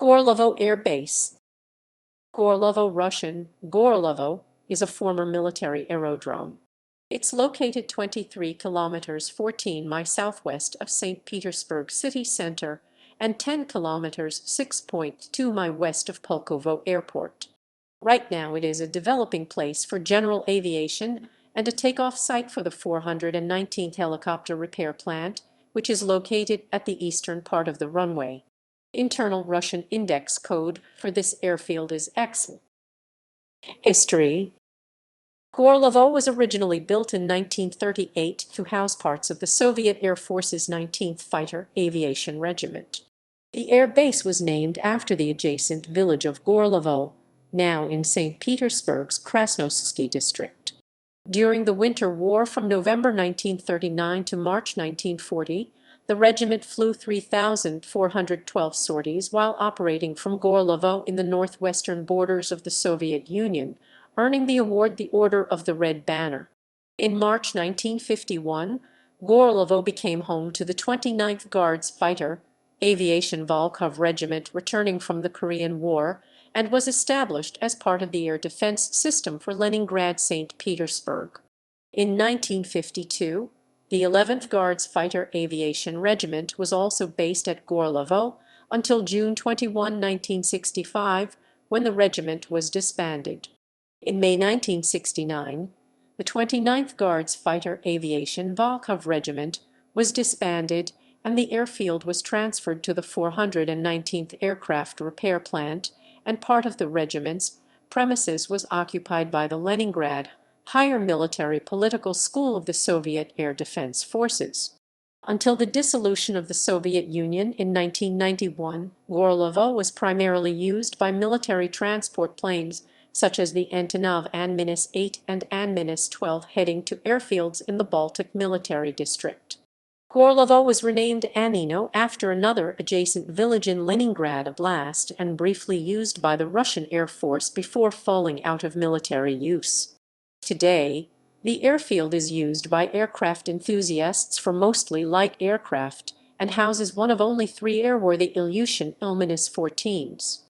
Gorelovo Air Base. Gorelovo, Russian, Gorelovo, is a former military aerodrome. It's located 23 kilometers 14 miles southwest of St. Petersburg city center and 10 kilometers 6.2 miles west of Pulkovo Airport. Right now it is a developing place for general aviation and a takeoff site for the 419th helicopter repair plant, which is located at the eastern part of the runway. Internal Russian index code for this airfield is XLLE. History. Gorelovo was originally built in 1938 to house parts of the Soviet Air Force's 19th Fighter Aviation Regiment. The air base was named after the adjacent village of Gorelovo, now in St. Petersburg's Krasnoyarsk district. During the Winter War from November 1939 to March 1940, the regiment flew 3,412 sorties while operating from Gorelovo in the northwestern borders of the Soviet Union, earning the award the Order of the Red Banner. In March 1951, Gorelovo became home to the 29th Guards Fighter Aviation Volkov Regiment returning from the Korean War, and was established as part of the air defense system for Leningrad St. Petersburg. In 1952, the 11th Guards Fighter Aviation Regiment was also based at Gorelovo until June 21, 1965, when the regiment was disbanded. In May 1969, the 29th Guards Fighter Aviation Volkov Regiment was disbanded and the airfield was transferred to the 419th Aircraft Repair Plant, and part of the regiment's premises was occupied by the Leningrad Higher Military Political School of the Soviet Air Defense Forces. Until the dissolution of the Soviet Union in 1991, Gorelovo was primarily used by military transport planes such as the Antonov An-8 and An-12 heading to airfields in the Baltic Military District. Gorelovo was renamed Anino after another adjacent village in Leningrad Oblast and briefly used by the Russian Air Force before falling out of military use. Today, the airfield is used by aircraft enthusiasts for mostly light aircraft and houses one of only 3 airworthy Ilyushin Il-14s.